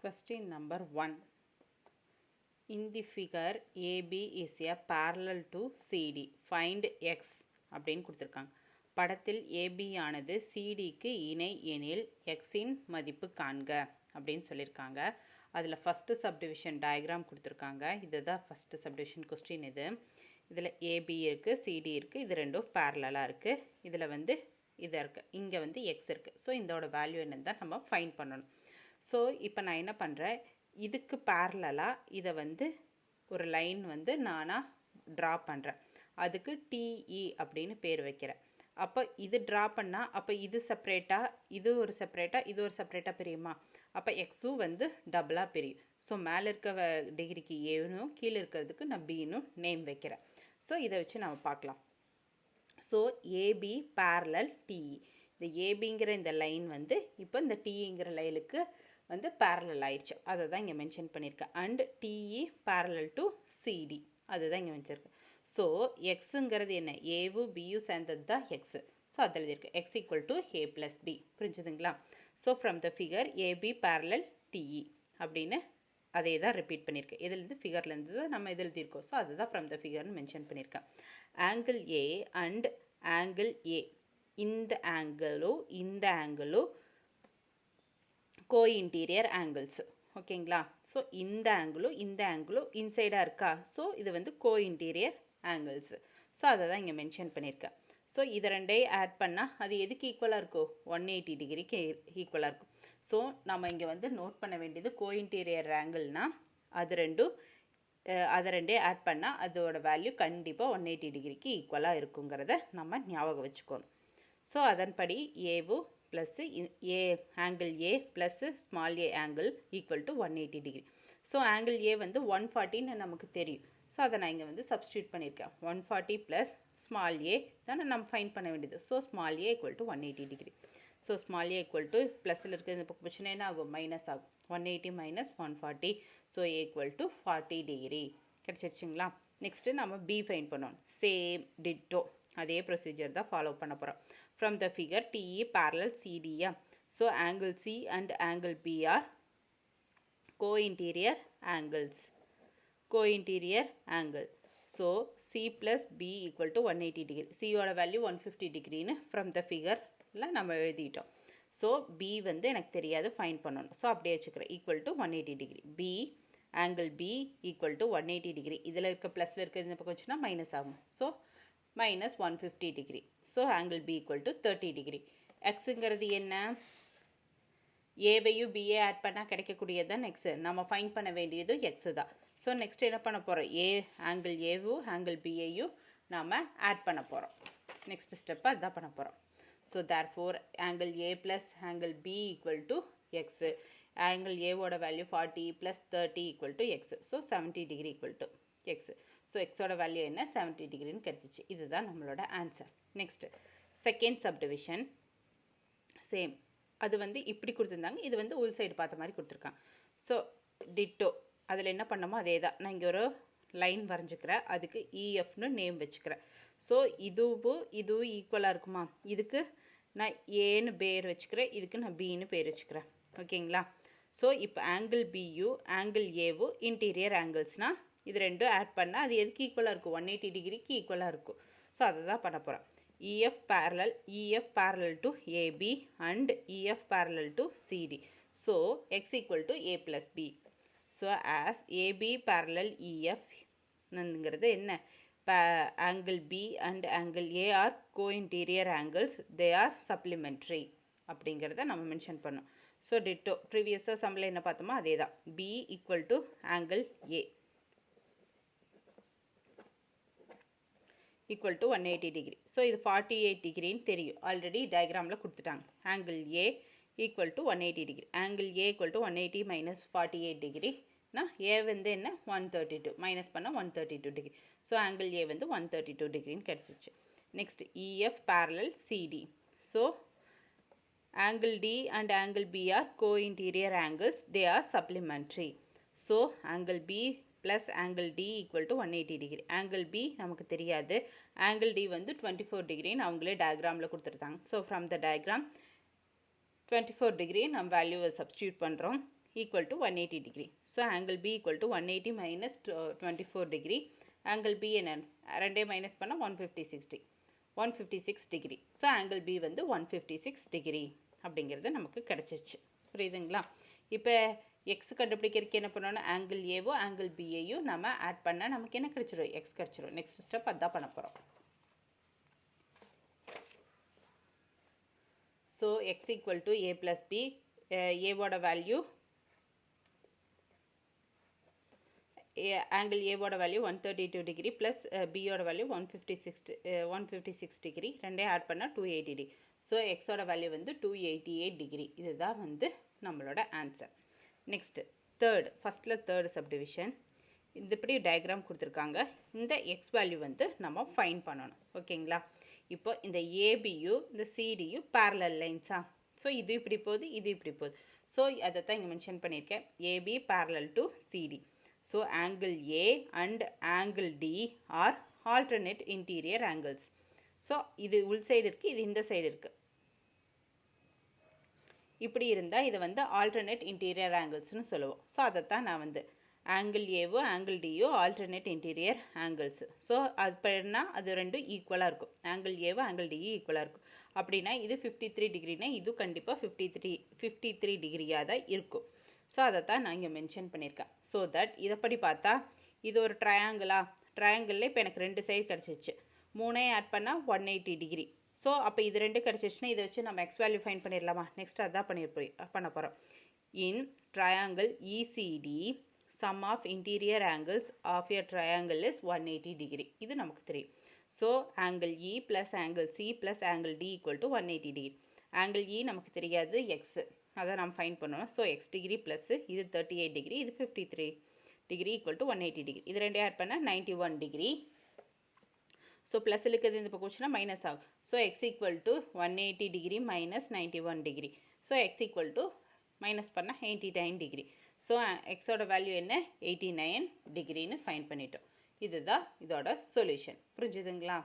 Question number 1. In the figure, AB is a parallel to CD. Find X அப்படின்னு கொடுத்துருக்காங்க. படத்தில் AB ஆனது CDக்கு இணை எனில் Xஇன் மதிப்பு காண்க அப்படின்னு சொல்லியிருக்காங்க. அதில் ஃபஸ்ட்டு சப்டிவிஷன் டயக்ராம் கொடுத்துருக்காங்க. இதுதான் ஃபஸ்ட்டு சப்டிவிஷன் கொஸ்டின் இது. இதில் AB இருக்குது, CD இருக்குது, இது ரெண்டும் பேரலாக இருக்குது. இதில் வந்து இது இருக்குது, இங்கே வந்து X இருக்குது. ஸோ இதோட வேல்யூ என்னன்னு தான் நம்ம ஃபைண்ட் பண்ணணும். ஸோ இப்போ நான் என்ன பண்ணுறேன், இதுக்கு பேரலாக இதை வந்து ஒரு லைன் வந்து நானாக ட்ரா பண்ணுறேன். அதுக்கு டிஇ அப்படின்னு பேர் வைக்கிறேன். அப்போ இது ட்ரா பண்ணால் அப்போ இது செப்பரேட்டாக, இது ஒரு செப்பரேட்டாக, இது ஒரு செப்பரேட்டாக பிரியுமா? அப்போ எக்ஸும் வந்து டபுளாக பிரியும். ஸோ மேலே இருக்க டிகிரிக்கு ஏனும் கீழே இருக்கிறதுக்கு நான் பின்னு நேம் வைக்கிறேன். ஸோ இதை வச்சு நம்ம பார்க்கலாம். ஸோ ஏபி பேரலல் டிஇ, இந்த ஏபிங்கிற இந்த லைன் வந்து இப்போ இந்த டிஇங்கிற லைனுக்கு வந்து பேரலல் ஆயிடுச்சு. அதை தான் இங்கே மென்ஷன் பண்ணியிருக்கேன். And DE parallel to CD, அதுதான் இங்கே வச்சுருக்கேன். ஸோ எக்ஸுங்கிறது என்ன, ஏவும் பியும் சேர்ந்தது தான் எக்ஸு. ஸோ அதில் எழுதியிருக்கு x equal to A plus B. புரிஞ்சுதுங்களா? So from the figure AB parallel DE அப்படின்னு அதே தான் ரிப்பீட் பண்ணியிருக்கேன். இதுலேருந்து ஃபிகர்லேருந்து நம்ம இது எழுதியிருக்கோம். ஸோ அதுதான் ஃப்ரம் த ஃபிகர்னு மென்ஷன் பண்ணியிருக்கேன். ஆங்கிள் ஏ அண்ட் ஆங்கிள் ஏ, இந்த ஆங்கிளும் இந்த ஆங்கிளும் கோஇன்டீரியர் ஆங்கிள்ஸ். ஓகேங்களா? ஸோ இந்த ஆங்கிளும் இன்சைடாக இருக்கா? ஸோ இது வந்து கோஇன்டீரியர் ஆங்கிள்ஸ். ஸோ அதை தான் இங்கே மென்ஷன் பண்ணியிருக்கேன். ஸோ இது ரெண்டையும் ஆட் பண்ணால் அது எதுக்கு ஈக்குவலாக இருக்கும்? 180 டிகிரிக்கு ஈக்குவலாக இருக்கும். ஸோ நம்ம இங்கே வந்து நோட் பண்ண வேண்டியது கோஇன்டீரியர் ஆங்கிள்னால் அதை ரெண்டையும் ஆட் பண்ணால் அதோட வேல்யூ கண்டிப்பாக 180 டிகிரிக்கு ஈக்குவலாக இருக்குங்கிறத நம்ம ஞாபகம் வச்சுக்கணும். ஸோ அதன்படி ஏவும் plus A angle A plus small A angle equal to 180 degree. So angle ஏ வந்து 140ன்னு நமக்கு தெரியும். ஸோ அதை நான் இங்கே வந்து சப்ஸ்டியூட் பண்ணியிருக்கேன். 140 ப்ளஸ் ஸ்மால் ஏ தானே நம்ம ஃபைண்ட் பண்ண வேண்டியது. So small a equal to 180 degree. So small a equal to ப்ளஸில் இருக்கிற இந்த பக்கம் என்ன ஆகும்? மைனஸ் ஆகும். 180 minus 140, so a equal to 40 degree கிடச்சிருச்சுங்களா? நெக்ஸ்ட்டு நம்ம பி ஃபைண்ட் பண்ணணும். சேம் டிட்டோ அதே ப்ரொசீஜர் தான் ஃபாலோ பண்ண போகிறோம். From the figure TE parallel CD. So angle C and angle B are co-interior angles. Co-interior angle. So C plus B equal to 180 degree. C ஓட value 150 degree from the figure நம்ம எழுதிட்டோம். So B வந்து எனக்கு தெரியாது, find பண்ணணும். So அப்படியே வச்சுக்கிறேன். Equal to 180 degree. B angle B equal to 180 degree. இதில் இருக்க ப்ளஸில் இருக்க இந்த பக்கம் வச்சுன்னா மைனஸ் ஆகும். So minus 150 degree. So angle B equal to 30 degree. Xங்கிறது என்ன? ஏவையும் பிஏ ஆட் பண்ணால் கிடைக்கக்கூடியது தான் எக்ஸு. நம்ம ஃபைண்ட் பண்ண வேண்டியது எக்ஸு தான். ஸோ நெக்ஸ்ட் என்ன பண்ண போகிறோம்? ஆங்கிள் ஏவும் ஆங்கிள் பிஏயும் நாம் ஆட் பண்ண போகிறோம். நெக்ஸ்ட் ஸ்டெப்பு அதுதான் பண்ண போகிறோம். So therefore angle A plus angle B equal to x. Angle ஏவோட value 40 plus 30 equal to x. So 70 degree equal to x. So எக்ஸோட வேல்யூ என்ன? 70 டிகிரின்னு கிடச்சிச்சு. இதுதான் நம்மளோட answer. Next second subdivision same. அது வந்து இப்படி கொடுத்துருந்தாங்க, இது வந்து உள் சைடு பார்த்த மாதிரி கொடுத்துருக்காங்க. ஸோ டிட்டோ அதில் என்ன பண்ணமோ அதே தான். நான் இங்கே ஒரு லைன் வரைஞ்சிக்கிறேன், அதுக்கு இஎஃப்னு நேம் வச்சுக்கிறேன். ஸோ இதுவும் ஈக்குவலாக இருக்குமா? இதுக்கு நான் ஏன்னு பேர் வச்சுக்கிறேன், இதுக்கு நான் பின்னு பேர் வச்சுக்கிறேன். ஓகேங்களா? ஸோ இப்போ ஆங்கிள் பியும் ஆங்கிள் ஏவும் இன்டீரியர் ஆங்கிள்ஸ்னால் இது ரெண்டும் ஆட் பண்ணால் அது எதுக்கு ஈக்குவலாக இருக்கும்? 180 டிகிரிக்கு ஈக்குவலாக இருக்கும். ஸோ அதை தான் பண்ண போகிறேன். EF parallel to AB and EF parallel to CD. So X equal to A plus B. So as AB parallel EF ங்கிறது என்ன? Angle B and angle A are co-interior angles. They are supplementary அப்படிங்கிறத நம்ம mention பண்ணோம். So Tito ப்ரீவியஸாக சம்மில் என்ன பார்த்தோமோ அதே தான். B equal to angle A equal to 180 degree. So இது 48 டிகிரின்னு தெரியும், ஆல்ரெடி டயக்ராமில் கொடுத்துட்டாங்க. Angle A equal to 180 degree. Angle A equal to 180 minus 48 டிகிரினா ஏ வந்து என்ன? 132 மைனஸ் பண்ணால் 132 டிகிரி. ஸோ ஆங்கிள் ஏ வந்து 132 டிகிரின்னு கிடச்சிச்சு. Next EF parallel CD. So angle D and angle B are co-interior angles. They are supplementary. So angle B plus angle D equal to 180 degree. Angle B நமக்கு தெரியாது, angle D வந்து 24 டிகிரின்னு அவங்களே டயக்ராமில் கொடுத்துருந்தாங்க. So from the diagram 24 degree நம்ம வேல்யூவை substitute பண்ணுறோம். equal to 180 degree. So angle B equal to 180 minus 24 degree. Angle B என்ன ரெண்டே மைனஸ் பண்ணால் 156 degree. ஸோ ஆங்கிள் B வந்து 156 degree அப்படிங்கிறது நமக்கு கிடச்சிச்சு. புரியுதுங்களா? இப்போ எக்ஸ் கண்டுபிடிக்கிறதுக்கு என்ன பண்ணோன்னா ஆங்கிள் ஏவோ ஆங்கிள் பியையும் நம்ம ஆட் பண்ணால் நமக்கு என்ன கிடச்சிரும்? எக்ஸ் கிடச்சிரும். நெக்ஸ்ட் ஸ்டெப் அதான் பண்ண போகிறோம். So X equal to A plus B. ஏவோட வேல்யூ angle A ஓட வேல்யூ 132 டிகிரி ப்ளஸ் பியோட வேல்யூ 156 டிகிரி ரெண்டே ஆட் பண்ணால் 280 டிகிரி. ஸோ எக்ஸோட வேல்யூ வந்து 288 டிகிரி. இதுதான் வந்து நம்மளோட ஆன்சர். நெக்ஸ்ட்டு ஃபஸ்ட்டில் தேர்டு சப்டிவிஷன். இந்த இப்படி டயக்ராம் கொடுத்துருக்காங்க. இந்த எக்ஸ் வேல்யூ வந்து நம்ம ஃபைண்ட் பண்ணணும். ஓகேங்களா? இப்போ இந்த ஏபியும் இந்த சிடியும் பேரலல் லைன்ஸா? ஸோ இது இப்படி போகுது, இது இப்படி போகுது. ஸோ அதை தான் இங்கே மென்ஷன் பண்ணியிருக்கேன். AB parallel to CD. So angle A and angle D are alternate interior angles. So இது உள் சைடு இருக்குது, இது இந்த சைடு இருக்குது. இப்படி இருந்தால் இதை வந்து alternate interior angles-னு சொல்லுவோம். ஸோ அதைத்தான் நான் வந்து ஆங்கிள் ஏவோ ஆங்கிள் டியோ alternate interior angles. ஸோ அது பண்ணா அது ரெண்டும் ஈக்குவலாக இருக்கும். ஆங்கிள் ஏவோ ஆங்கிள் டியோ ஈக்குவலாக இருக்கும். அப்படின்னா இது 53 டிகிரினா இது கண்டிப்பாக 53 டிகிரியாக தான் இருக்கும். ஸோ அதை தான் நான் இங்கே மென்ஷன் பண்ணியிருக்கேன். ஸோ தட் இதைப்படி பார்த்தா இது ஒரு ட்ரையாங்கிளில் இப்போ எனக்கு ரெண்டு சைடு கிடச்சிச்சு. 3 ஆட் பண்ணால் 180 டிகிரி. ஸோ அப்போ இது ரெண்டு கிடச்சிச்சுன்னா இதை வச்சு நம்ம எக்ஸ் வேல்யூ ஃபைன் பண்ணிடலாமா? நெக்ஸ்ட் அதான் பண்ண போகிறோம். In triangle ECD sum of interior angles of a triangle is 180 degree. இது நமக்கு தெரியும். So angle E plus angle C plus angle D equal to 180 degree. Angle E நமக்கு தெரியாது, எக்ஸு, அதை நம்ம ஃபைன் பண்ணணும். ஸோ எக்ஸ் டிகிரி ப்ளஸ்ஸு இது 38 degree, இது 53 டிகிரி ஈக்குவல் டு 180 டிகிரி. இது ரெண்டே ஆட் பண்ணால் 91 டிகிரி. ஸோ ப்ளஸ் இருக்கிறது இந்த பக்கம் வச்சுன்னா மைனஸ் ஆகும். So X equal to 180 degree minus 91 degree. So X equal to minus பண்ணால் 89 டிகிரி. ஸோ எக்ஸோட வேல்யூ என்ன? 89 டிகிரின்னு ஃபைன் பண்ணிட்டோம். இதுதான் இதோட சொல்யூஷன். புரிஞ்சுதுங்களா?